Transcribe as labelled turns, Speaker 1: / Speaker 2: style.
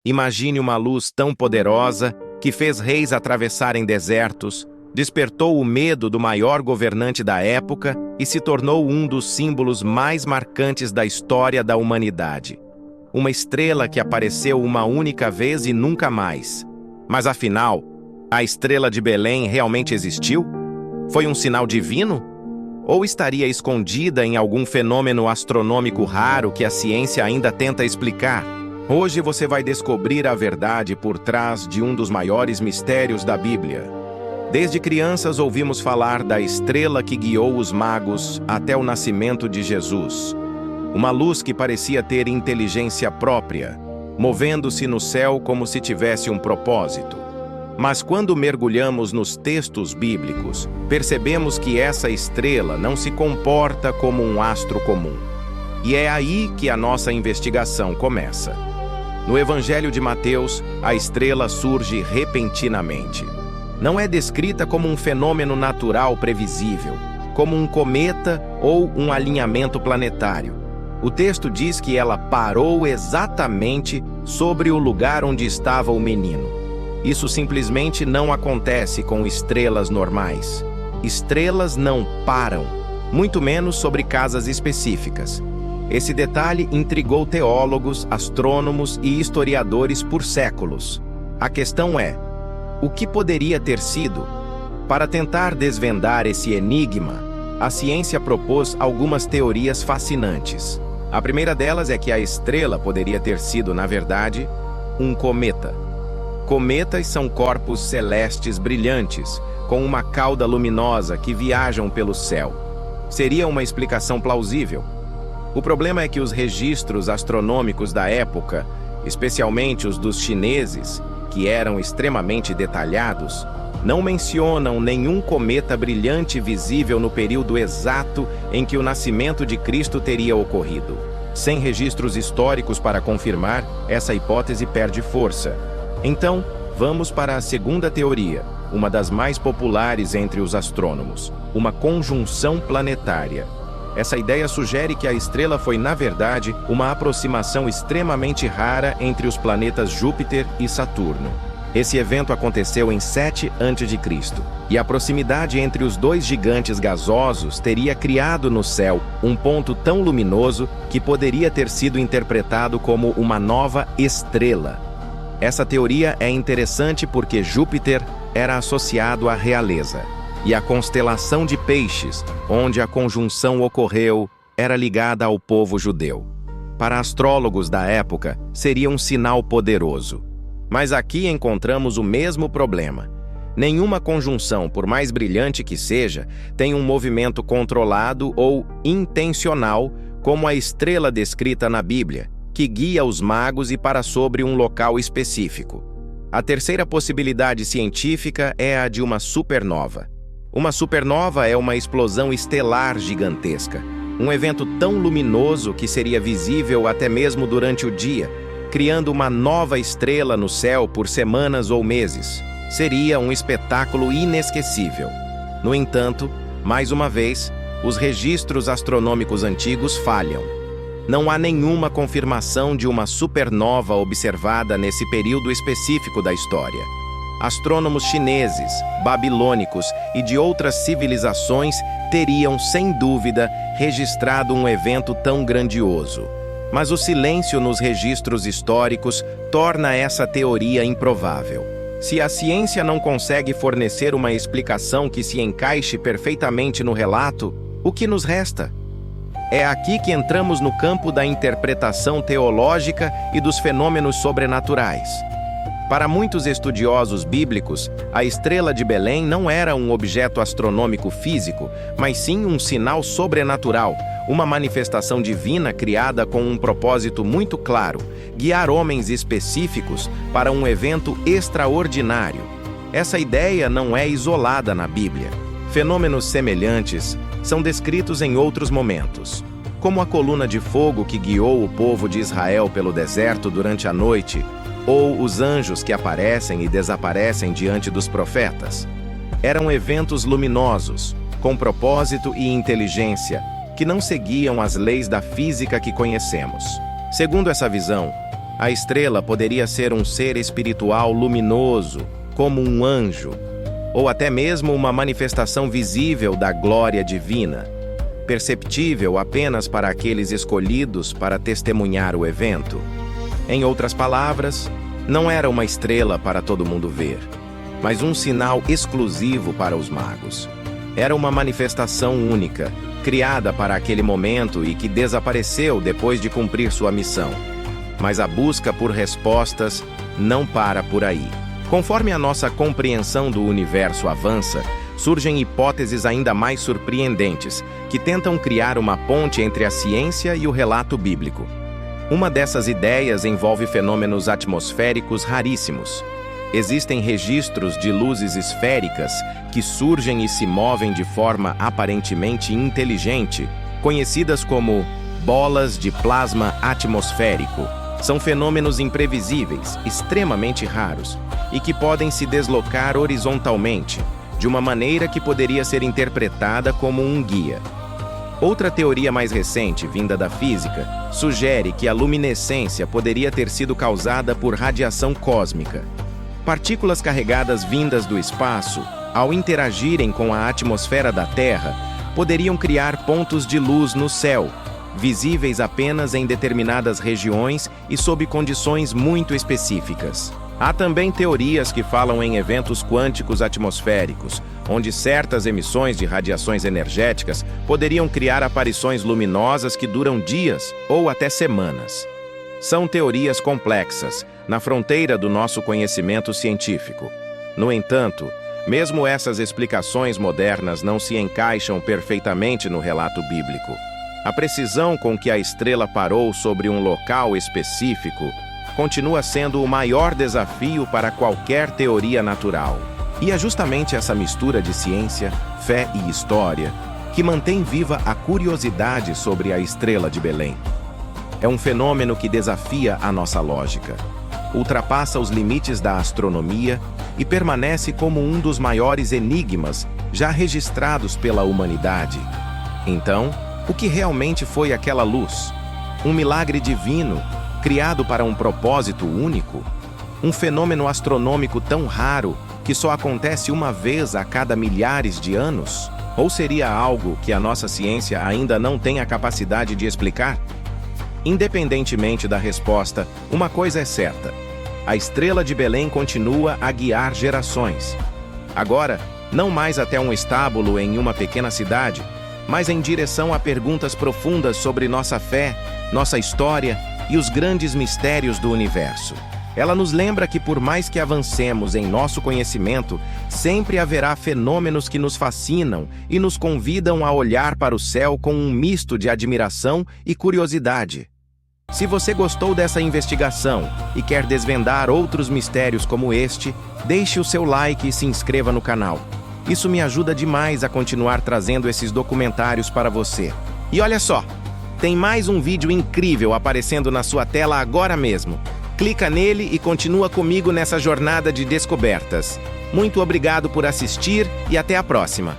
Speaker 1: Imagine uma luz tão poderosa que fez reis atravessarem desertos, despertou o medo do maior governante da época e se tornou um dos símbolos mais marcantes da história da humanidade. Uma estrela que apareceu uma única vez e nunca mais. Mas afinal, a estrela de Belém realmente existiu? Foi um sinal divino? Ou estaria escondida em algum fenômeno astronômico raro que a ciência ainda tenta explicar? Hoje você vai descobrir a verdade por trás de um dos maiores mistérios da Bíblia. Desde crianças ouvimos falar da estrela que guiou os magos até o nascimento de Jesus. Uma luz que parecia ter inteligência própria, movendo-se no céu como se tivesse um propósito. Mas quando mergulhamos nos textos bíblicos, percebemos que essa estrela não se comporta como um astro comum. E é aí que a nossa investigação começa. No Evangelho de Mateus, a estrela surge repentinamente. Não é descrita como um fenômeno natural previsível, como um cometa ou um alinhamento planetário. O texto diz que ela parou exatamente sobre o lugar onde estava o menino. Isso simplesmente não acontece com estrelas normais. Estrelas não param, muito menos sobre casas específicas. Esse detalhe intrigou teólogos, astrônomos e historiadores por séculos. A questão é: o que poderia ter sido? Para tentar desvendar esse enigma, a ciência propôs algumas teorias fascinantes. A primeira delas é que a estrela poderia ter sido, na verdade, um cometa. Cometas são corpos celestes brilhantes, com uma cauda luminosa que viajam pelo céu. Seria uma explicação plausível. O problema é que os registros astronômicos da época, especialmente os dos chineses, que eram extremamente detalhados, não mencionam nenhum cometa brilhante visível no período exato em que o nascimento de Cristo teria ocorrido. Sem registros históricos para confirmar, essa hipótese perde força. Então, vamos para a segunda teoria, uma das mais populares entre os astrônomos: uma conjunção planetária. Essa ideia sugere que a estrela foi, na verdade, uma aproximação extremamente rara entre os planetas Júpiter e Saturno. Esse evento aconteceu em 7 a.C., e a proximidade entre os dois gigantes gasosos teria criado no céu um ponto tão luminoso que poderia ter sido interpretado como uma nova estrela. Essa teoria é interessante porque Júpiter era associado à realeza, e a constelação de Peixes, onde a conjunção ocorreu, era ligada ao povo judeu. Para astrólogos da época, seria um sinal poderoso. Mas aqui encontramos o mesmo problema. Nenhuma conjunção, por mais brilhante que seja, tem um movimento controlado ou intencional como a estrela descrita na Bíblia, que guia os magos e para sobre um local específico. A terceira possibilidade científica é a de uma supernova. Uma supernova é uma explosão estelar gigantesca, um evento tão luminoso que seria visível até mesmo durante o dia, criando uma nova estrela no céu por semanas ou meses. Seria um espetáculo inesquecível. No entanto, mais uma vez, os registros astronômicos antigos falham. Não há nenhuma confirmação de uma supernova observada nesse período específico da história. Astrônomos chineses, babilônicos e de outras civilizações teriam, sem dúvida, registrado um evento tão grandioso. Mas o silêncio nos registros históricos torna essa teoria improvável. Se a ciência não consegue fornecer uma explicação que se encaixe perfeitamente no relato, o que nos resta? É aqui que entramos no campo da interpretação teológica e dos fenômenos sobrenaturais. Para muitos estudiosos bíblicos, a estrela de Belém não era um objeto astronômico físico, mas sim um sinal sobrenatural, uma manifestação divina criada com um propósito muito claro: guiar homens específicos para um evento extraordinário. Essa ideia não é isolada na Bíblia. Fenômenos semelhantes são descritos em outros momentos, como a coluna de fogo que guiou o povo de Israel pelo deserto durante a noite, ou os anjos que aparecem e desaparecem diante dos profetas. Eram eventos luminosos, com propósito e inteligência, que não seguiam as leis da física que conhecemos. Segundo essa visão, A estrela poderia ser um ser espiritual luminoso, como um anjo, ou até mesmo uma manifestação visível da glória divina, perceptível apenas para aqueles escolhidos para testemunhar o evento. Em outras palavras, não era uma estrela para todo mundo ver, mas um sinal exclusivo para os magos. Era uma manifestação única, criada para aquele momento e que desapareceu depois de cumprir sua missão. Mas a busca por respostas não para por aí. Conforme a nossa compreensão do universo avança, surgem hipóteses ainda mais surpreendentes, que tentam criar uma ponte entre a ciência e o relato bíblico. Uma dessas ideias envolve fenômenos atmosféricos raríssimos. Existem registros de luzes esféricas que surgem e se movem de forma aparentemente inteligente, conhecidas como bolas de plasma atmosférico. São fenômenos imprevisíveis, extremamente raros, e que podem se deslocar horizontalmente, de uma maneira que poderia ser interpretada como um guia. Outra teoria mais recente, vinda da física, sugere que a luminescência poderia ter sido causada por radiação cósmica. Partículas carregadas vindas do espaço, ao interagirem com a atmosfera da Terra, poderiam criar pontos de luz no céu, visíveis apenas em determinadas regiões e sob condições muito específicas. Há também teorias que falam em eventos quânticos atmosféricos, onde certas emissões de radiações energéticas poderiam criar aparições luminosas que duram dias ou até semanas. São teorias complexas, na fronteira do nosso conhecimento científico. No entanto, mesmo essas explicações modernas não se encaixam perfeitamente no relato bíblico. A precisão com que a estrela parou sobre um local específico continua sendo o maior desafio para qualquer teoria natural. E é justamente essa mistura de ciência, fé e história que mantém viva a curiosidade sobre a estrela de Belém. É um fenômeno que desafia a nossa lógica, ultrapassa os limites da astronomia e permanece como um dos maiores enigmas já registrados pela humanidade. Então, o que realmente foi aquela luz? Um milagre divino, criado para um propósito único? Um fenômeno astronômico tão raro que só acontece uma vez a cada milhares de anos? Ou seria algo que a nossa ciência ainda não tem a capacidade de explicar? Independentemente da resposta, uma coisa é certa: a estrela de Belém continua a guiar gerações. Agora, não mais até um estábulo em uma pequena cidade, mas em direção a perguntas profundas sobre nossa fé, nossa história e os grandes mistérios do universo. Ela nos lembra que, por mais que avancemos em nosso conhecimento, sempre haverá fenômenos que nos fascinam e nos convidam a olhar para o céu com um misto de admiração e curiosidade. Se você gostou dessa investigação e quer desvendar outros mistérios como este, deixe o seu like e se inscreva no canal. Isso me ajuda demais a continuar trazendo esses documentários para você. E olha só, tem mais um vídeo incrível aparecendo na sua tela agora mesmo. Clica nele e continua comigo nessa jornada de descobertas. Muito obrigado por assistir e até a próxima!